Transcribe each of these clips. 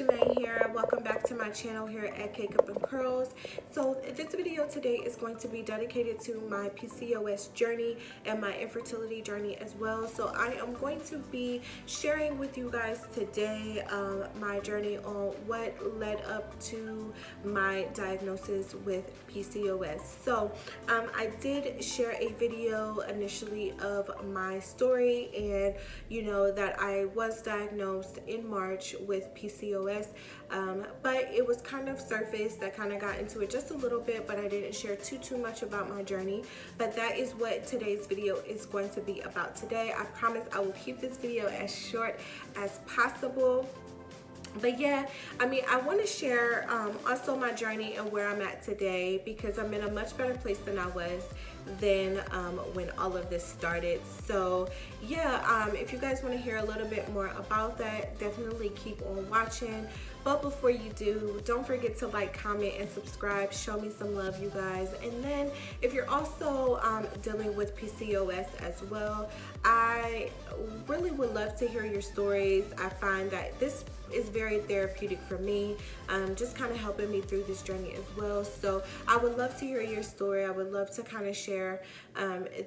Shanae here. Welcome back to my channel here at Cake Up and Curls. So this video today is going to be dedicated to my PCOS journey and my infertility journey as well. So I am going to be sharing with you guys today my journey on what led up to my diagnosis with PCOS. So I did share a video initially of my story and that I was diagnosed in March with PCOS, but it was kind of surfaced. I kind of got into it just a little bit, but I didn't share too much about my journey. But that is what today's video is going to be about today. I promise I will keep this video as short as possible. But yeah, I mean, I want to share also my journey and where I'm at today, because I'm in a much better place than I was then when all of this started. So yeah, if you guys want to hear a little bit more about that, definitely keep on watching. But before you do, don't forget to like, comment, and subscribe. Show me some love, you guys. And then if you're also dealing with PCOS as well, I really would love to hear your stories. I find that this is very therapeutic for me, just kind of helping me through this journey as well. So I would love to hear your story. I would love to kind of share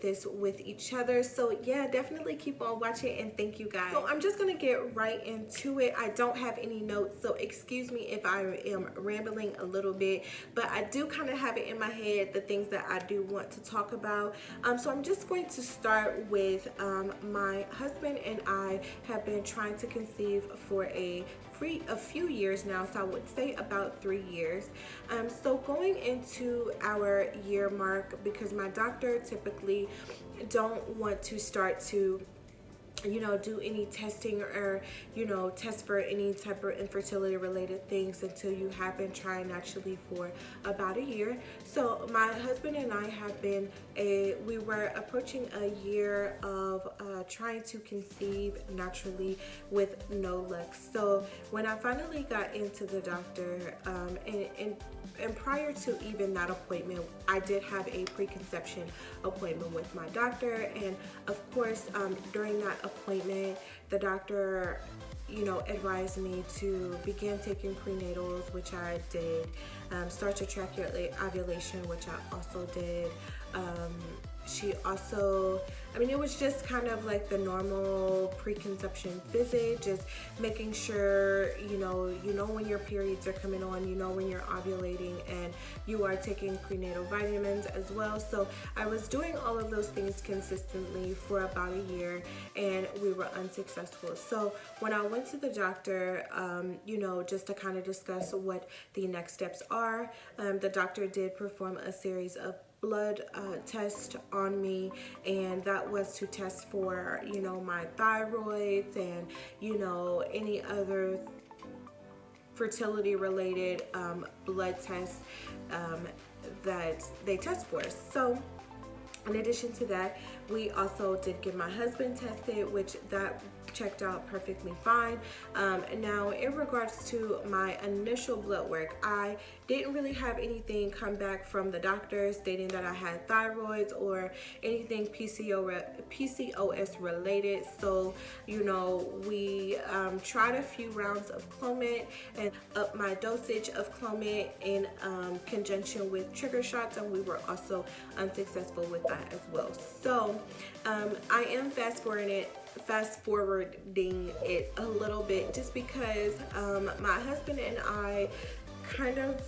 this with each other. So yeah, definitely keep on watching, and thank you guys. So I'm just gonna get right into it. I don't have any notes, so excuse me if I am rambling a little bit, but I do kind of have it in my head, the things that I do want to talk about. So I'm just going to start with my husband and I have been trying to conceive for a few years now, so I would say about 3 years. So going into our year mark, because my doctor typically don't want to start to do any testing or test for any type of infertility related things until you have been trying naturally for about a year. So my husband and I have been we were approaching a year of trying to conceive naturally with no luck. So when I finally got into the doctor, and prior to even that appointment, I did have a preconception appointment with my doctor. And of course, during that appointment, the doctor advised me to begin taking prenatals, which I did, start to track your ovulation, which I also did. She also, it was just kind of like the normal preconception visit, just making sure, you know when your periods are coming on, when you're ovulating, and you are taking prenatal vitamins as well. So I was doing all of those things consistently for about a year, and we were unsuccessful. So when I went to the doctor, just to kind of discuss what the next steps are, the doctor did perform a series of blood test on me, and that was to test for my thyroids and any other fertility related blood tests that they test for. So in addition to that, we also did get my husband tested, which that checked out perfectly fine. Now in regards to my initial blood work, I didn't really have anything come back from the doctor stating that I had thyroids or anything PCOS related. So we tried a few rounds of Clomid and upped my dosage of Clomid in conjunction with trigger shots, and we were also unsuccessful with that as well. So I am fast forwarding it a little bit, just because my husband and I kind of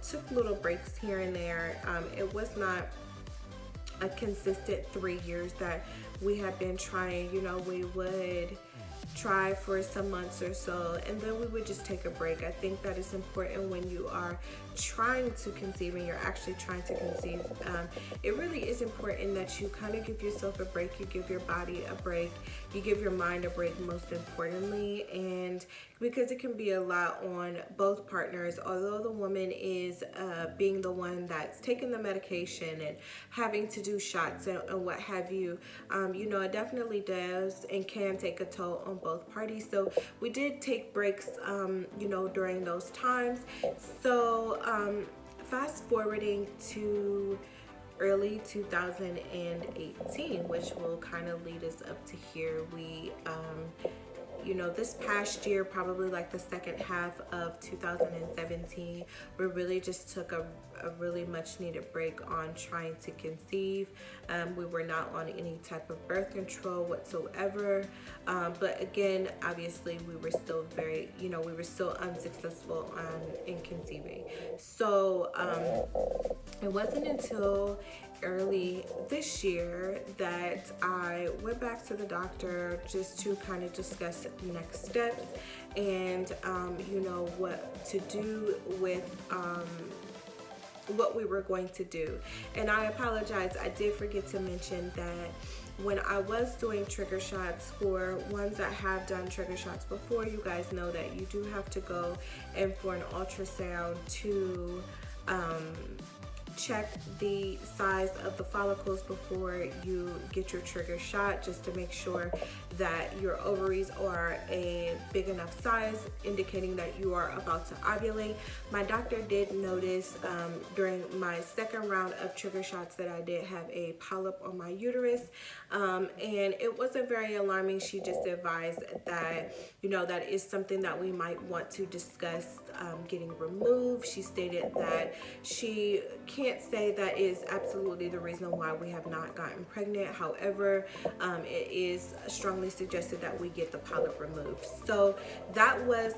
took little breaks here and there. It was not a consistent 3 years that we had been trying. We would try for some months or so, and then we would just take a break. I think that is important when you are trying to conceive and you're actually trying to conceive. It really is important that you kind of give yourself a break, you give your body a break, you give your mind a break, most importantly, and because it can be a lot on both partners. Although the woman is being the one that's taking the medication and having to do shots and what have you, it definitely does and can take a toll on both parties. So we did take breaks during those times. So fast forwarding to early 2018, which will kind of lead us up to here, we you know, this past year, probably like the second half of 2017, we really just took a really much needed break on trying to conceive. We were not on any type of birth control whatsoever. But again, obviously we were still very, you know, we were still unsuccessful in conceiving. So it wasn't until early this year that I went back to the doctor just to kind of discuss next steps and you know, what to do with what we were going to do. And I apologize, I did forget to mention that when I was doing trigger shots, for ones that have done trigger shots before, you guys know that you do have to go in for an ultrasound to check the size of the follicles before you get your trigger shot, just to make sure that your ovaries are a big enough size, indicating that you are about to ovulate. My doctor did notice during my second round of trigger shots that I did have a polyp on my uterus, and it wasn't very alarming. She just advised that, you know, that is something that we might want to discuss getting removed. She stated that she can't say that is absolutely the reason why we have not gotten pregnant. However, it is strongly suggested that we get the polyp removed. So that was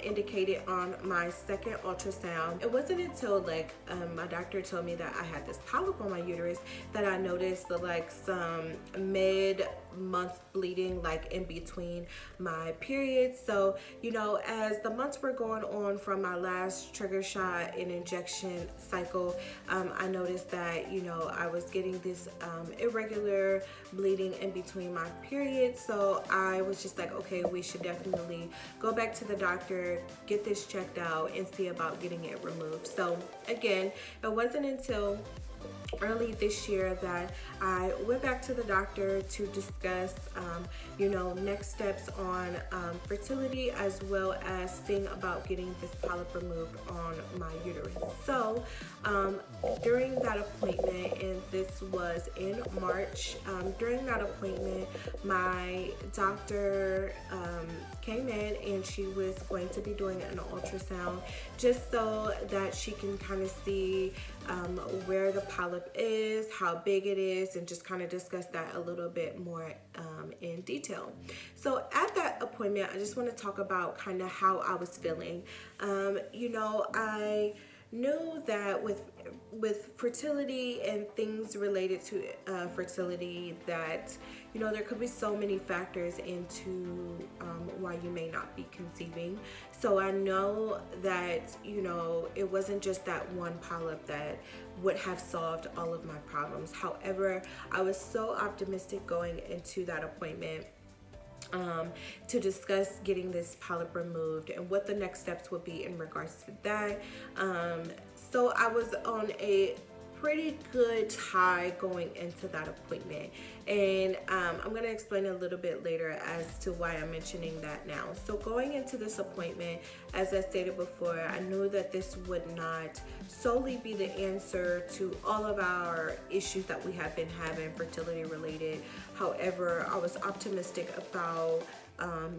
indicated on my second ultrasound. It wasn't until like my doctor told me that I had this polyp on my uterus that I noticed like some mid-month bleeding, like in between my periods. So, you know, as the months were going on from my last trigger shot and injection cycle, I noticed that, you know, I was getting this irregular bleeding in between my periods. So I was just like, okay, we should definitely go back to the doctor, get this checked out, and see about getting it removed. So again, it wasn't until early this year that I went back to the doctor to discuss you know, next steps on fertility, as well as seeing about getting this polyp removed on my uterus. So during that appointment, and this was in March, during that appointment my doctor came in and she was going to be doing an ultrasound just so that she can kind of see where the polyp is, how big it is, and just kind of discuss that a little bit more in detail. So at that appointment, I just want to talk about kind of how I was feeling. You know, I knew that with fertility and things related to fertility, that, you know, there could be so many factors into why you may not be conceiving. So I know that, you know, it wasn't just that one polyp that would have solved all of my problems. However, I was so optimistic going into that appointment to discuss getting this polyp removed and what the next steps would be in regards to that. So I was on a pretty good high going into that appointment, and I'm going to explain a little bit later as to why I'm mentioning that now. So going into this appointment, as I stated before, I knew that this would not solely be the answer to all of our issues that we have been having fertility related. However, I was optimistic about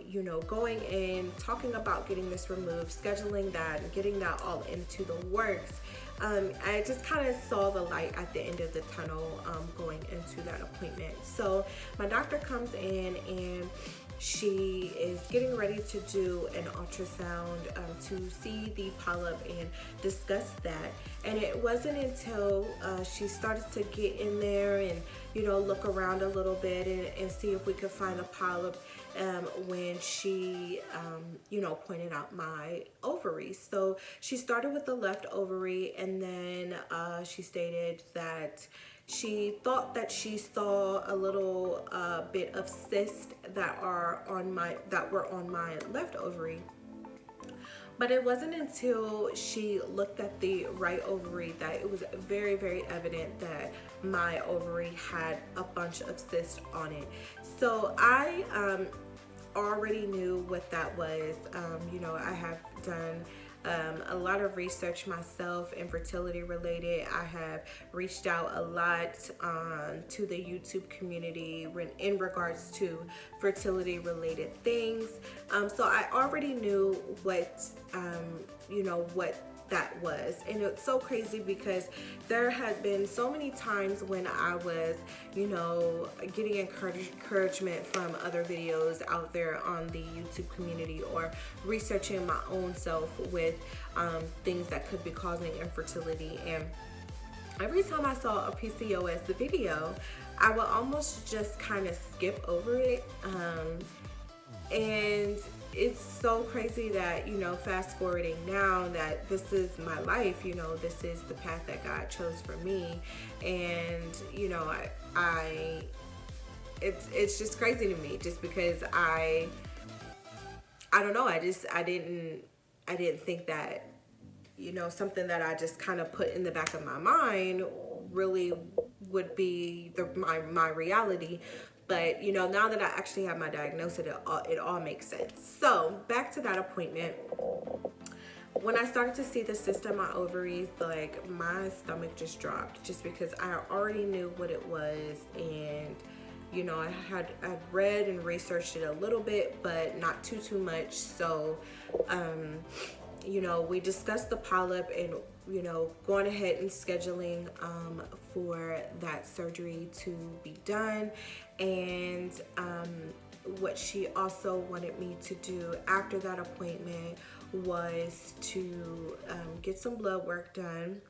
you know, going in, talking about getting this removed, scheduling that, and getting that all into the works. I just kind of saw the light at the end of the tunnel going into that appointment. So my doctor comes in and she is getting ready to do an ultrasound to see the polyp and discuss that. And it wasn't until she started to get in there and, you know, look around a little bit and see if we could find a polyp when she, you know, pointed out my ovaries. So she started with the left ovary, and then she stated that she thought that she saw a little bit of cysts that were on my left ovary. But it wasn't until she looked at the right ovary that it was very, very evident that my ovary had a bunch of cysts on it. So I already knew what that was. You know, I have done a lot of research myself, infertility related. I have reached out a lot to the YouTube community in regards to fertility related things. So I already knew what, what that was. And it's so crazy because there had been so many times when I was, getting encouragement from other videos out there on the YouTube community, or researching my own self with things that could be causing infertility. And every time I saw a PCOS video, I would almost just kind of skip over it. And it's so crazy that, fast forwarding now that this is my life, this is the path that God chose for me. And, it's just crazy to me, just because I don't know. I didn't think that, something that I just kind of put in the back of my mind really would be my reality. But, now that I actually have my diagnosis, it all makes sense. So back to that appointment. When I started to see the cyst on my ovaries, like, my stomach just dropped, just because I already knew what it was. And, I read and researched it a little bit, but not too much. So, we discussed the polyp and, going ahead and scheduling for that surgery to be done. And what she also wanted me to do after that appointment was to get some blood work done.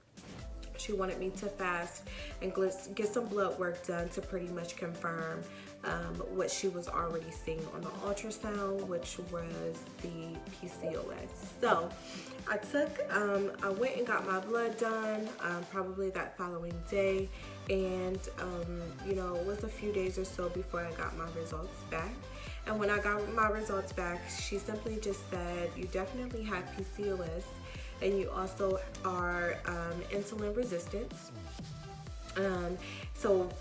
She wanted me to fast and get some blood work done to pretty much confirm what she was already seeing on the ultrasound, which was the PCOS. So I went and got my blood done probably that following day. And, it was a few days or so before I got my results back. And when I got my results back, she simply just said, you definitely have PCOS, and you also are insulin resistant.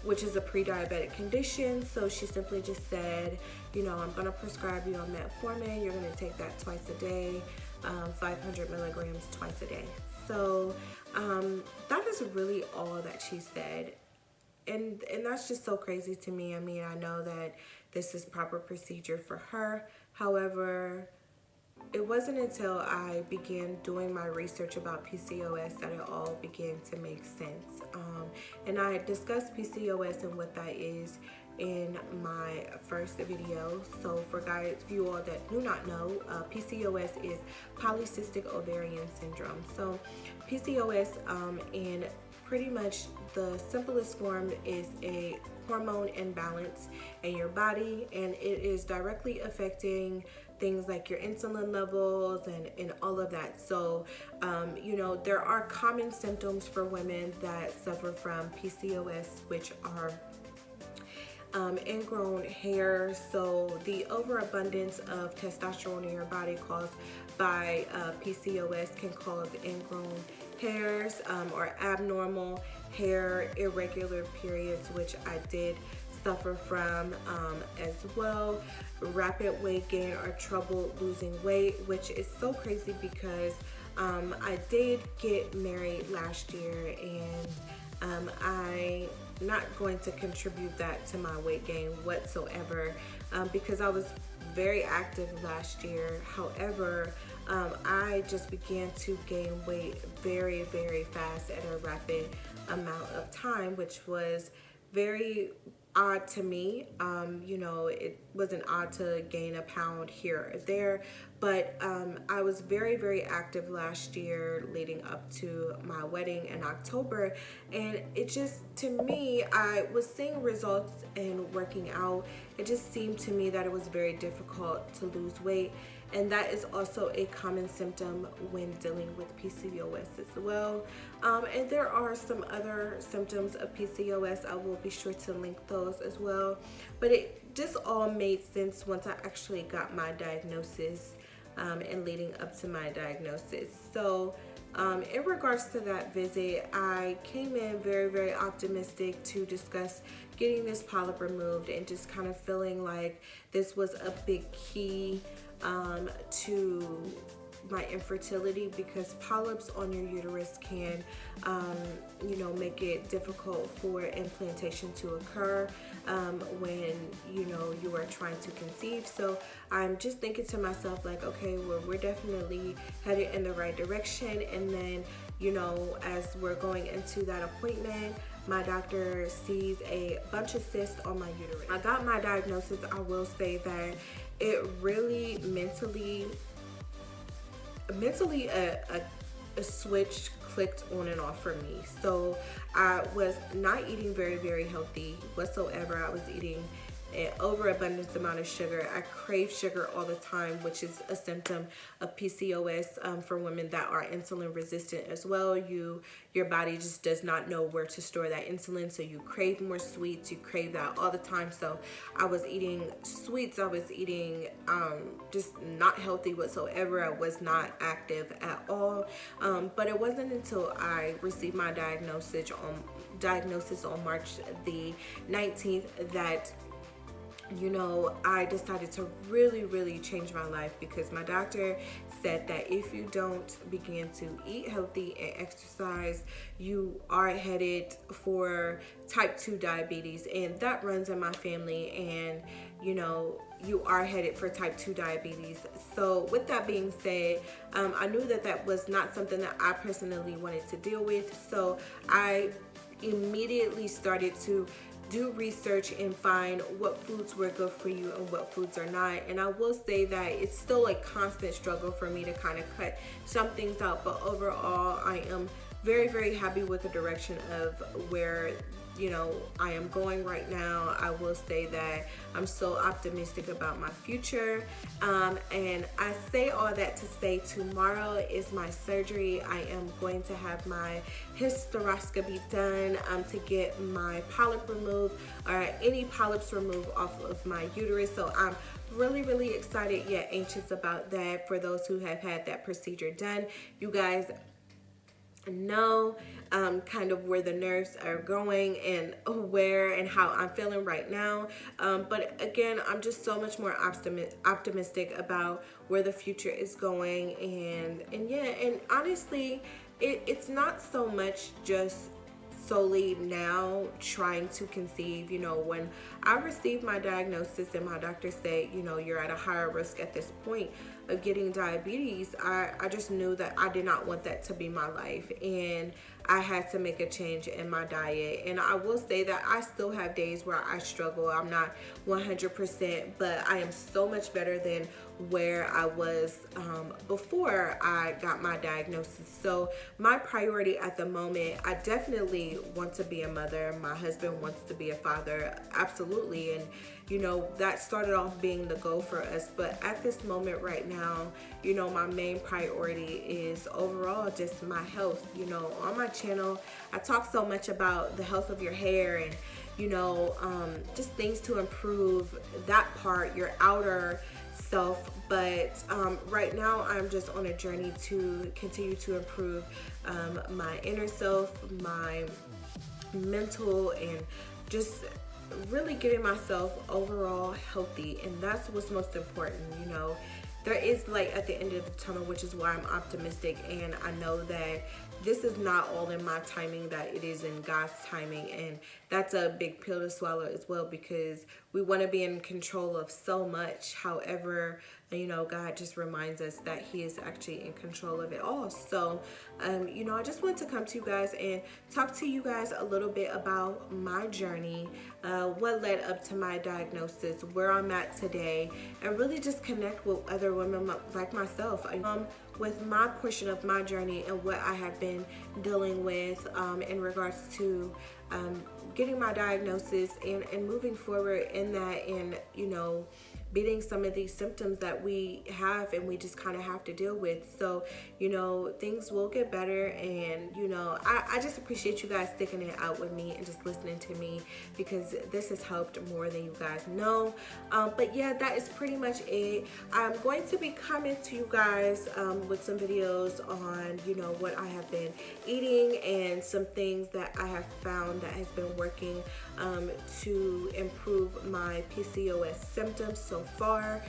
Which is a pre-diabetic condition. So she simply just said, I'm going to prescribe you on metformin. You're going to take that twice a day, 500 milligrams twice a day. So that is really all that she said. And that's just so crazy to me. I mean, I know that this is proper procedure for her. However, it wasn't until I began doing my research about PCOS that it all began to make sense. And I discussed PCOS and what that is in my first video. So for you all that do not know, PCOS is polycystic ovarian syndrome. So PCOS, in pretty much the simplest form, is a hormone imbalance in your body, and it is directly affecting things like your insulin levels and all of that. So, there are common symptoms for women that suffer from PCOS, which are ingrown hair. So the overabundance of testosterone in your body caused by PCOS can cause ingrown hairs or abnormal hair, irregular periods, which I did suffer from as well. Rapid weight gain or trouble losing weight, which is so crazy because I did get married last year, and I'm not going to contribute that to my weight gain whatsoever, because I was very active last year. However, I just began to gain weight very, very fast at a rapid amount of time, which was very odd to me. It wasn't odd to gain a pound here or there, but I was very, very active last year leading up to my wedding in October, and it just, to me, I was seeing results and working out. It just seemed to me that it was very difficult to lose weight, and that is also a common symptom when dealing with PCOS as well. And there are some other symptoms of PCOS. I will be sure to link those as well. But it just all made sense once I actually got my diagnosis and leading up to my diagnosis. So in regards to that visit, I came in very, very optimistic to discuss getting this polyp removed, and just kind of feeling like this was a big key to my infertility, because polyps on your uterus can you know, make it difficult for implantation to occur when, you know, you are trying to conceive. So I'm just thinking to myself, like, okay, well, we're definitely headed in the right direction. And then, you know, as we're going into that appointment, my doctor sees a bunch of cysts on my uterus. I got my diagnosis. I will say that it really mentally a switch clicked on and off for me. So I was not eating very healthy whatsoever. I was eating an overabundance amount of sugar. I crave sugar all the time, which is a symptom of PCOS for women that are insulin resistant as well. Your body just does not know where to store that insulin, so you crave more sweets. You crave that all the time. So I was eating sweets. I was eating just not healthy whatsoever. I was not active at all. But it wasn't until I received my diagnosis on March the 19th that, you know, I decided to really change my life, because my doctor said that if you don't begin to eat healthy and exercise, you are headed for type 2 diabetes, and that runs in my family, and, you know, you are headed for type 2 diabetes. So with that being said, I knew that that was not something that I personally wanted to deal with. So I immediately started to do research and find what foods were good for you and what foods are not. And I will say that it's still a constant struggle for me to kind of cut some things out, but overall I am very happy with the direction of where, you know, I am going right now. I will say that I'm so optimistic about my future, and I say all that to say tomorrow is my surgery. I am going to have my hysteroscopy done to get my polyp removed, or any polyps removed off of my uterus. So I'm really excited yet anxious about that. For those who have had that procedure done, you guys know kind of where the nerves are going and where and how I'm feeling right now, but again, I'm just so much more optimistic about where the future is going. And yeah, and honestly, it's not so much just solely now trying to conceive. You know, when I received my diagnosis and my doctor said, you know, you're at a higher risk at this point of getting diabetes, I just knew that I did not want that to be my life, and I had to make a change in my diet. And I will say that I still have days where I struggle. I'm not 100%, but I am so much better than where I was before I got my diagnosis. So my priority at the moment, I definitely want to be a mother. My husband wants to be a father, absolutely. And you know, that started off being the goal for us, but at this moment right now, you know, my main priority is overall just my health. You know, on my channel I talk so much about the health of your hair and, you know, just things to improve that part, your outer self. But right now I'm just on a journey to continue to improve my inner self, my mental, and just really getting myself overall healthy. And that's what's most important. You know, there is light at the end of the tunnel, which is why I'm optimistic, and I know that this is not all in my timing, that it is in God's timing. And that's a big pill to swallow as well, because we want to be in control of so much. However, you know, God just reminds us that he is actually in control of it all. So you know, I just want to come to you guys and talk to you guys a little bit about my journey, what led up to my diagnosis, where I'm at today, and really just connect with other women like myself with my portion of my journey and what I have been dealing with in regards to getting my diagnosis and moving forward in that, and, you know, beating some of these symptoms that we have and we just kind of have to deal with. So, you know, things will get better. And, you know, I just appreciate you guys sticking it out with me and just listening to me, because this has helped more than you guys know. But yeah, that is pretty much it. I'm going to be coming to you guys with some videos on, you know, what I have been eating and some things that I have found that has been working to improve my PCOS symptoms so far,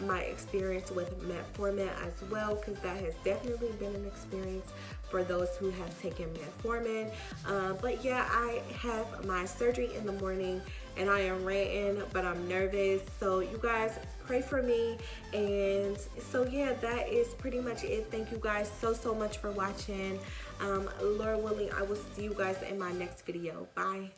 my experience with metformin as well, because that has definitely been an experience for those who have taken metformin. But yeah, I have my surgery in the morning and I am ranting, but I'm nervous. So you guys pray for me. And so yeah, that is pretty much it. Thank you guys so much for watching. Lord willing, I will see you guys in my next video. Bye.